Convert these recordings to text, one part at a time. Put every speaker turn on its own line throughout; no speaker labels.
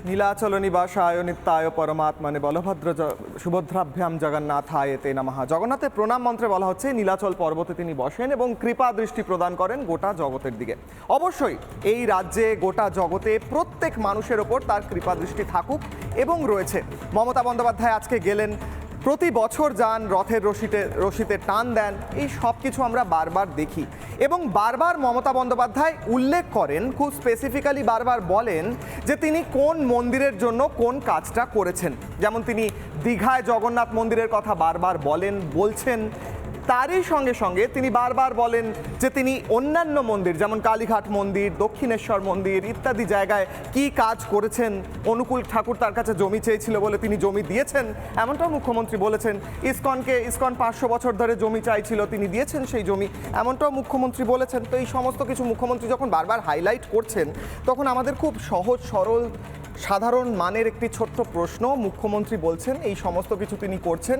নীলাচল নিবাসায় নিত্যায় পরমাত্মনে বলভদ্র সুভদ্রাভ্যাম জগন্নাথায় তে নমঃ। জগন্নাথের প্রণাম মন্ত্রে বলা হচ্ছে নীলাচল পর্বতে তিনি বসেন এবং কৃপা দৃষ্টি প্রদান করেন গোটা জগতের দিকে। অবশ্যই এই রাজ্যে গোটা জগতে প্রত্যেক মানুষের ওপর তার কৃপা দৃষ্টি থাকুক এবং রয়েছে। মমতা বন্দ্যোপাধ্যায় আজকে গেলেন, প্রতি বছর যান, রথের রশিতে টান দেন, এই সব কিছু আমরা বারবার দেখি এবং বারবার মমতা বন্দ্যোপাধ্যায় উল্লেখ করেন, খুব স্পেসিফিক্যালি বারবার বলেন যে তিনি কোন মন্দিরের জন্য কোন কাজটা করেছেন। যেমন তিনি দীঘায় জগন্নাথ মন্দিরের কথা বারবার বলছেন, তারই সঙ্গে সঙ্গে তিনি বারবার বলেন যে তিনি অন্যান্য মন্দির যেমন কালীঘাট মন্দির, দক্ষিণেশ্বর মন্দির ইত্যাদি জায়গায় কি কাজ করেছেন। অনুকূল ঠাকুর তার কাছে জমি চেয়েছিল বলে তিনি জমি দিয়েছেন, এমনটাও মুখ্যমন্ত্রী বলেছেন। ইসকন 500 বছর ধরে জমি চাইছিল, তিনি দিয়েছেন সেই জমি, এমনটাও মুখ্যমন্ত্রী বলেছেন। তো এই সমস্ত কিছু মুখ্যমন্ত্রী যখন বারবার হাইলাইট করছেন, তখন আমাদের খুব সহজ সরল সাধারণ মানের একটি ছোট্ট প্রশ্ন, মুখ্যমন্ত্রী বলছেন এই সমস্ত কিছু তিনি করছেন,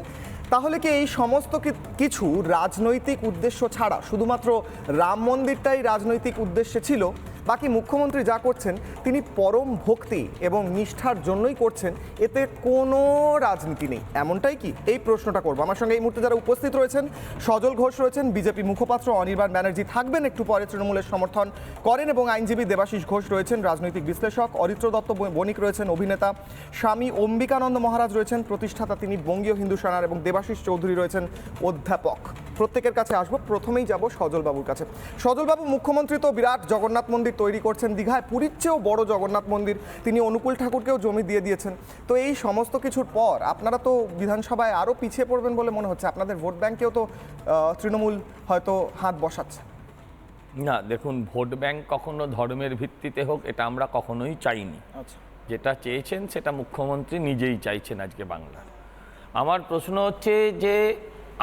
তাহলে কি এই সমস্ত কিছু রাজনৈতিক উদ্দেশ্য ছাড়া শুধুমাত্র রাম মন্দিরটাই রাজনৈতিক উদ্দেশ্যে ছিল? বাকি মুখ্যমন্ত্রী যা করছেন তিনি পরম ভক্তি এবং নিষ্ঠার জন্যই করছেন, এতে কোনো রাজনীতি নেই, এমনটাই কি? এই প্রশ্নটা করবো। আমার সঙ্গে এই মুহূর্তে যারা উপস্থিত রয়েছেন, সজল ঘোষ রয়েছেন, বিজেপি মুখপাত্র অনির্বাণ ব্যানার্জি থাকবেন একটু পরে, তৃণমূলের সমর্থন করেন, এবং আইনজীবী দেবাশিস ঘোষ রয়েছেন, রাজনৈতিক বিশ্লেষক অরিত্র দত্ত বণিক রয়েছেন, অভিনেতা স্বামী অম্বিকানন্দ মহারাজ রয়েছেন, প্রতিষ্ঠাতা তিনি বঙ্গীয় হিন্দু সেনার, এবং দেবাশিস চৌধুরী রয়েছেন অধ্যাপক। প্রত্যেকের কাছে আসবো, প্রথমেই যাব সজলবাবুর কাছে। সজলবাবু, মুখ্যমন্ত্রী তো বিরাট জগন্নাথ মন্দির তৈরি করছেন দীঘায়, পুরীর চেয়েও বড় জগন্নাথ মন্দির, তিনি অনুকূল ঠাকুরকেও জমি দিয়ে দিয়েছেন। তো এই সমস্ত কিছুর পর আপনারা তো বিধানসভায় আরও পিছিয়ে পড়বেন বলে মনে হচ্ছে, আপনাদের ভোট ব্যাংকেও তো তৃণমূল হয়তো হাত বসাচ্ছে।
না দেখুন, ভোট ব্যাংক কখনো ধর্মের ভিত্তিতে হোক এটা আমরা কখনোই চাইনি।
আচ্ছা,
যেটা চেয়েছেন সেটা মুখ্যমন্ত্রী নিজেই চাইছেন আজকে বাংলার। আমার প্রশ্ন হচ্ছে যে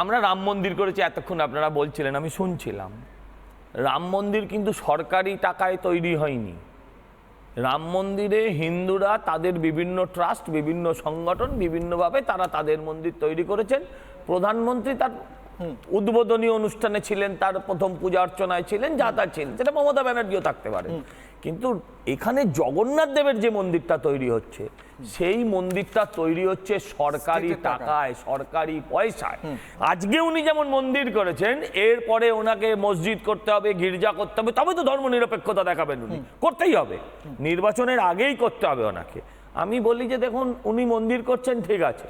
আমরা রাম মন্দির করেছি, এতক্ষণ আপনারা বলছিলেন, আমি শুনছিলাম। রাম মন্দির কিন্তু সরকারি টাকায় তৈরি হয়নি। রাম মন্দিরে হিন্দুরা তাদের বিভিন্ন ট্রাস্ট, বিভিন্ন সংগঠন, বিভিন্নভাবে তারা তাদের মন্দির তৈরি করেছেন। প্রধানমন্ত্রী তার উদ্বোধনী অনুষ্ঠানে ছিলেন, তার প্রথম পূজা অর্চনায় ছিলেন, যা তা ছিলেন, সেটা মমতা ব্যানার্জিও থাকতে পারে। কিন্তু এখানে জগন্নাথ দেবের যে মন্দিরটা তৈরি হচ্ছে, সেই মন্দিরটা তৈরি হচ্ছে সরকারি টাকায়, সরকারি পয়সায়। আজকে উনি যেমন মন্দির করেছেন, এরপরে ওনাকে মসজিদ করতে হবে, গির্জা করতে হবে, তবে তো ধর্ম নিরপেক্ষতা দেখাবেন, উনি করতেই হবে, নির্বাচনের আগেই করতে হবে ওনাকে। আমি বলি যে দেখুন, উনি মন্দির করছেন ঠিক আছে,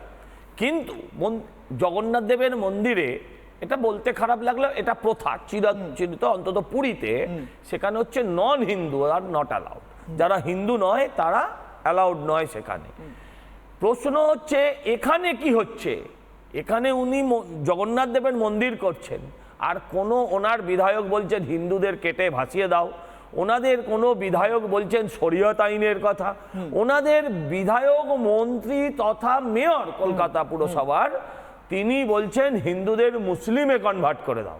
কিন্তু জগন্নাথ দেবের মন্দিরে, এটা বলতে খারাপ লাগলো, এটা প্রথা চিরচিরিত, অন্তত পুরীতে সেখানে হচ্ছে নন হিন্দু আর নট অ্যালাউড, যারা হিন্দু নয় তারা অ্যালাউড নয় সেখানে। প্রশ্ন হচ্ছে এখানে কি হচ্ছে? এখানে উনি জগন্নাথ দেবের মন্দির করছেন, আর কোনো ওনার বিধায়ক বলছেন হিন্দুদের কেটে ভাসিয়ে দাও, ওনাদের কোনো বিধায়ক বলছেন শরীয়ত আইনের কথা, ওনাদের বিধায়ক মন্ত্রী তথা মেয়র কলকাতা পুরসভার তিনি বলছেন হিন্দুদের মুসলিমে কনভার্ট করে দাও।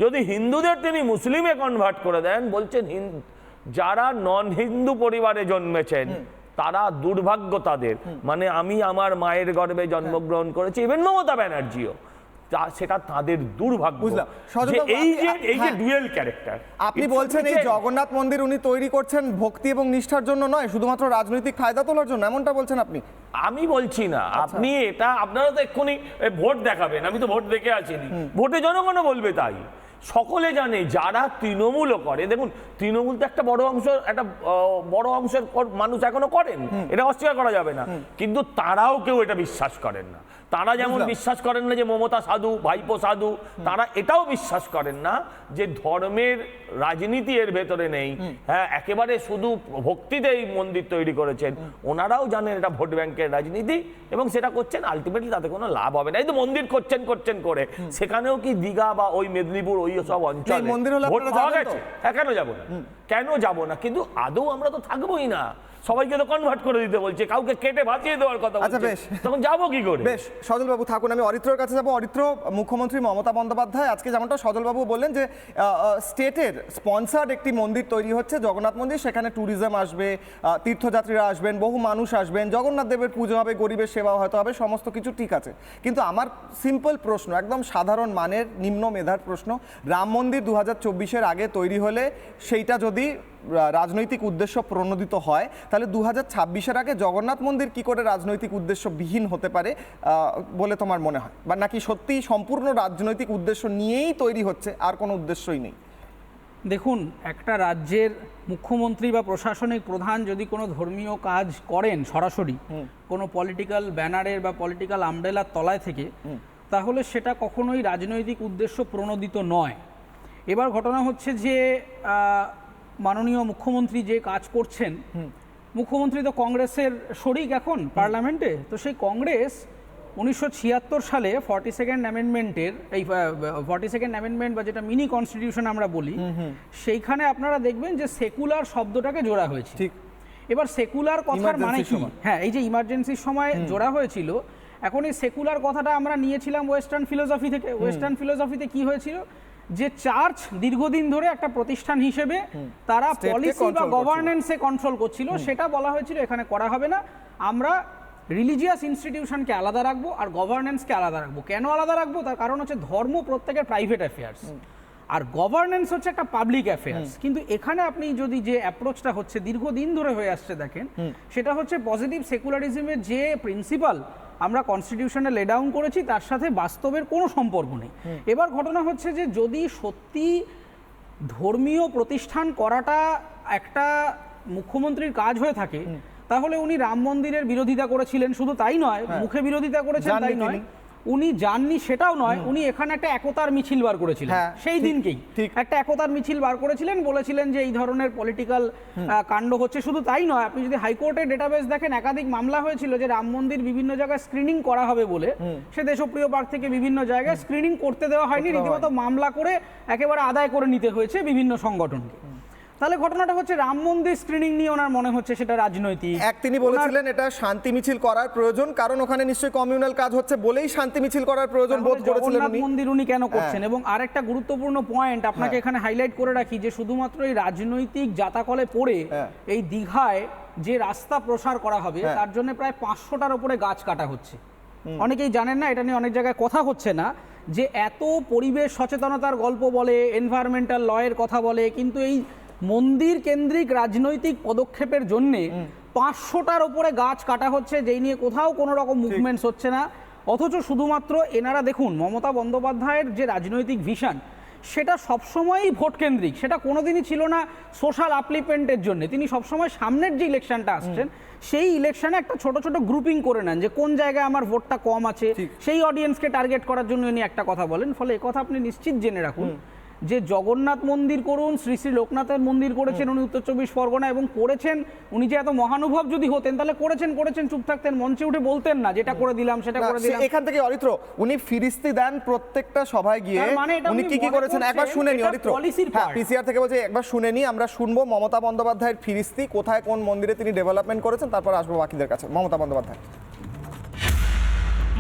যদি হিন্দুদের তিনি মুসলিমে কনভার্ট করে দেন, বলছেন যারা নন হিন্দু পরিবারে জন্মেছেন তারা দুর্ভাগ্য তাদের, মানে আমি আমার মায়ের গর্ভে জন্মগ্রহণ করেছি, ইভেন মমতা ব্যানার্জিও, সেটা তাদের দুর্ভাগ্য। এই যে ডুয়েল ক্যারেক্টার
আপনি বলছেন এই জগন্নাথ মন্দির উনি তৈরি করছেন ভক্তি এবং নিষ্ঠার জন্য নয়, শুধুমাত্র রাজনৈতিক ফায়দা তোলার জন্য, এমনটা বলছেন আপনি?
আমি বলছি না, আপনি এটা, আপনারা তো এক্ষুনি ভোট দেখাবেন, আমি তো ভোট দেখে আসিনি, ভোটে জনগণও বলবে তাই। সকলে জানে যারা তৃণমূলও করে, দেখুন তৃণমূল তো একটা বড় অংশের মানুষ এখনো করেন, এটা অস্বীকার করা যাবে না, কিন্তু তারাও কেউ এটা বিশ্বাস করেন না। তারা যেমন বিশ্বাস করেন না যে মমতা সাধু, ভাইপো সাধু, তারা এটাও বিশ্বাস করেন না যে ধর্মের রাজনীতি এর ভেতরে নেই। হ্যাঁ, একেবারে শুধু ভক্তিতেই মন্দির তৈরি করেছেন। ওনারাও জানেন এটা ভোট ব্যাংকের রাজনীতি, এবং সেটা করছেন, আলটিমেটলি তাতে কোনো লাভ হবে না। এই তো মন্দির করছেন করে, সেখানেও কি দীঘা বা ওই মেদিনীপুর ওই সব অঞ্চলে ভোট পাওয়া গেছে? হ্যাঁ, কেন যাব না? কিন্তু আদৌ আমরা তো থাকবোই না, সবাইকে তো কনভার্ট করে দিতে বলছে, কাউকে কেটে ভাসিয়ে দেওয়ার কথা বলছে। বেশ, তখন যাবো কি করে?
বেশ, সজলবাবু থাকুন, আমি অরিত্রর কাছে যাবো। অরিত্র, মুখ্যমন্ত্রী মমতা বন্দ্যোপাধ্যায় আজকে যেমনটা সজলবাবু বললেন যে স্টেটের স্পন্সার্ড একটি মন্দির তৈরি হচ্ছে, জগন্নাথ মন্দির, সেখানে ট্যুরিজম আসবে, তীর্থযাত্রীরা আসবেন, বহু মানুষ আসবেন, জগন্নাথ দেবের পুজো হবে, গরিবের সেবা হয়তো হবে, সমস্ত কিছু ঠিক আছে। কিন্তু আমার সিম্পল প্রশ্ন, একদম সাধারণ মানের নিম্ন মেধার প্রশ্ন, রাম মন্দির 2024-এর আগে তৈরি হলে সেইটা যদি যদি রাজনৈতিক উদ্দেশ্য প্রণোদিত হয়, তাহলে 2026-এর আগে জগন্নাথ মন্দির কি করে রাজনৈতিক উদ্দেশ্যবিহীন হতে পারে বলে তোমার মনে হয়? বা নাকি সত্যিই সম্পূর্ণ রাজনৈতিক উদ্দেশ্য নিয়েই তৈরি হচ্ছে, আর কোনো উদ্দেশ্যই নেই?
দেখুন, একটা রাজ্যের মুখ্যমন্ত্রী বা প্রশাসনিক প্রধান যদি কোনো ধর্মীয় কাজ করেন সরাসরি কোনো পলিটিক্যাল ব্যানারের বা পলিটিক্যাল আমব্রেলার তলায় থেকে, তাহলে সেটা কখনোই রাজনৈতিক উদ্দেশ্য প্রণোদিত নয়। এবার ঘটনা হচ্ছে যে মাননীয় মুখ্যমন্ত্রী যে কাজ করছেন, মুখ্যমন্ত্রী তো কংগ্রেসের শরিক এখন পার্লামেন্টে, তো সেই কংগ্রেস 1976 সালে 42nd অ্যামেন্ডমেন্টের এই 42nd অ্যামেন্ডমেন্ট বা যেটা মিনি কনস্টিটিউশন আমরা বলি, সেইখানে আপনারা দেখবেন যে সেকুলার শব্দটাকে জোড়া হয়েছে।
ঠিক।
এবার সেকুলার কথার মানে
Emergency
কি?
সময়।
হ্যাঁ, এই যে ইমার্জেন্সির সময় জোড়া হয়েছিল, এখন এই সেকুলার কথাটা আমরা নিয়েছিলাম ওয়েস্টার্ন ফিলোসফি থেকে। ওয়েস্টার্ন ফিলোসফিতে কি হয়েছিল, যে চার্চ দীর্ঘদিন ধরে একটা প্রতিষ্ঠান হিসেবে তারা
State কে
পলিসি
control
বা
করছিল।
গভর্নেন্সে কন্ট্রোল করছিল, সেটা বলা হয়েছিল এখানে করা হবে না, আমরা রিলিজিয়াস ইনস্টিটিউশনকে আলাদা রাখবো আর গভর্নেন্সকে আলাদা রাখবো। কেন আলাদা রাখবো? তার কারণ হচ্ছে ধর্ম প্রত্যেকের প্রাইভেট অ্যাফেয়ার্স, আর গভর্নেন্স হচ্ছে একটা পাবলিক অ্যাফেয়ার্স। কিন্তু এখানে আপনি যদি যে অ্যাপ্রোচটা হচ্ছে দীর্ঘদিন ধরে হয়ে আসছে দেখেন, সেটা হচ্ছে পজিটিভ সেকুলারিজমের যে প্রিন্সিপাল আমরা কনস্টিটিউশনে লে ডাউন করেছি, তার সাথে বাস্তবের কোনো সম্পর্ক নেই। এবার ঘটনা হচ্ছে যে যদি সত্যি ধর্মীয় প্রতিষ্ঠান করাটা একটা মুখ্যমন্ত্রীর কাজ হয়ে থাকে, তাহলে উনি রাম মন্দিরের বিরোধিতা করেছিলেন, শুধু তাই নয়, মুখে বিরোধিতা করেছেন
যাননি
তাই নয়,
তিনি।
উনি যাননি সেটাও নয়, উনি এখানে একটা একতার মিছিল বার করেছিলেন।
হ্যাঁ,
সেই
ঠিক,
দিনকেই
ঠিক।
একটা একতার মিছিল বার করেছিলেন, বলেছিলেন যে এই ধরনের পলিটিক্যাল কাণ্ড হচ্ছে। শুধু তাই নয়, আপনি যদি হাইকোর্টের ডেটাবেস দেখেন, একাধিক মামলা হয়েছিল যে রাম মন্দির বিভিন্ন জায়গায় স্ক্রিনিং করা হবে বলে, সে দেশপ্রিয় পার্ক থেকে বিভিন্ন জায়গায় স্ক্রিনিং করতে দেওয়া হয়নি, রীতিমতো মামলা করে একেবারে আদায় করে নিতে হয়েছে বিভিন্ন সংগঠনকে। তাহলে ঘটনাটা হচ্ছে রাম মন্দির স্ক্রিনিং নিয়ে ওনার মনে হচ্ছে সেটা রাজনৈতিক।
তিনি বলেছিলেন এটা শান্তি মিছিল করার প্রয়োজন, কারণ ওখানে নিশ্চয়ই কমিউনাল কাজ হচ্ছে বলেই শান্তি মিছিল করার প্রয়োজন বোধ করেছিলেন
জগন্নাথ
উনি।
মন্দির উনি কেন করছেন? এবং আরেকটা গুরুত্বপূর্ণ পয়েন্ট আপনাকে এখানে হাইলাইট করে রাখি, যে শুধুমাত্র এই রাজনৈতিক জাতাকলে পড়ে এই দীঘায় যে রাস্তা প্রসার করা হবে, তার জন্য প্রায় 500টার উপরে গাছ কাটা হচ্ছে। অনেকেই জানেন না, এটা নিয়ে অনেক জায়গায় কথা হচ্ছে না, যে এত পরিবেশ সচেতনতার গল্প বলে, এনভায়রনমেন্টাল লয়ের কথা বলে, কিন্তু এই মন্দির কেন্দ্রিক রাজনৈতিক পদক্ষেপের জন্যে 500টার উপরে গাছ কাটা হচ্ছে, যেই নিয়ে কোথাও কোনো রকম মুভমেন্টস হচ্ছে না। অথচ শুধুমাত্র এনারা দেখুন, মমতা বন্দ্যোপাধ্যায়ের যে রাজনৈতিক ভিশন, সেটা সবসময়ই ভোট কেন্দ্রিক, সেটা কোনোদিনই ছিল না সোশ্যাল আপলিপমেন্টের জন্য। তিনি সবসময় সামনের যে ইলেকশনটা আসছেন, সেই ইলেকশনে একটা ছোট ছোট গ্রুপিং করে নেন, যে কোন জায়গায় আমার ভোটটা কম আছে, সেই অডিয়েন্সকে টার্গেট করার জন্য উনি একটা কথা বলেন। ফলে একথা আপনি নিশ্চিত জেনে রাখুন যে জগন্নাথ মন্দির করুন, শ্রী শ্রী লোকনাথের মন্দির করেছেন উনি উত্তর 24 পরগনা, এবং করেছেন উনি যে এত মহানুভব যদি হতেন, তাহলে করেছেন চুপ থাকতেন, মঞ্চে উঠে বলতেন না যেটা করে দিলাম সেটা করে দিলাম।
এখান থেকে অরিত্র, উনি ফিরিস্তি দেন প্রত্যেকটা সভায় গিয়ে,
তার মানে এটা
উনি
উনি
কি কি
মনে
করেছেন একবার
করছেন
শুনেনি
এটা
অরিত্র।
policy-র
হ্যাঁ,
part।
পিসিআর থেকে বলছে একবার শুনেনি, আমরা শুনবো মমতা বন্দ্যোপাধ্যায়ের ফিরিস্তি কোথায় কোন মন্দিরে তিনি ডেভেলপমেন্ট করেছেন, তারপর আসবো বাকিদের কাছে। মমতা বন্দ্যোপাধ্যায়।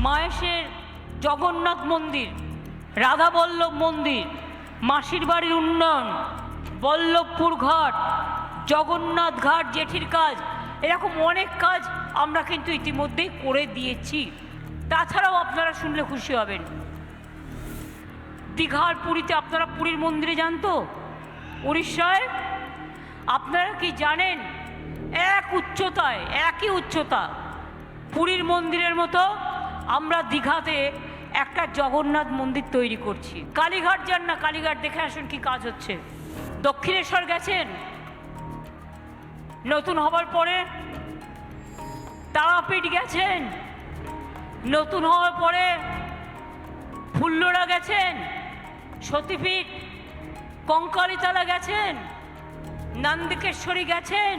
মায়েশের জগন্নাথ মন্দির, রাধাবল্লভ মন্দির, মাসির বাড়ির উন্নয়ন, বল্লভপুর ঘাট, জগন্নাথ ঘাট জেঠির কাজ, এরকম অনেক কাজ আমরা কিন্তু ইতিমধ্যেই করে দিয়েছি। তাছাড়াও আপনারা শুনলে খুশি হবেন, দীঘার পুরীতে, আপনারা পুরীর মন্দিরে যান তো, উড়িষ্যায়, আপনারা কি জানেন একই উচ্চতা পুরীর মন্দিরের মতো আমরা দীঘাতে একটা জগন্নাথ মন্দির তৈরি করছি। কালীঘাট যান না, কালীঘাট দেখে আসুন কি কাজ হচ্ছে। দক্ষিণেশ্বর গেছেন নতুন হবার পরে, তারাপীঠ গেছেন নতুন হওয়ার পরে, ফুল্লরা গেছেন, সতীপীঠ, কঙ্কালীতলা গেছেন, নন্দিকেশ্বরী গেছেন,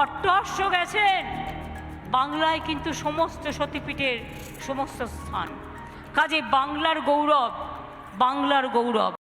অট্টহাস্য গেছেন। বাংলায় কিন্তু সমস্ত সতীপীঠের সমস্ত স্থান, কাজে বাংলার গৌরব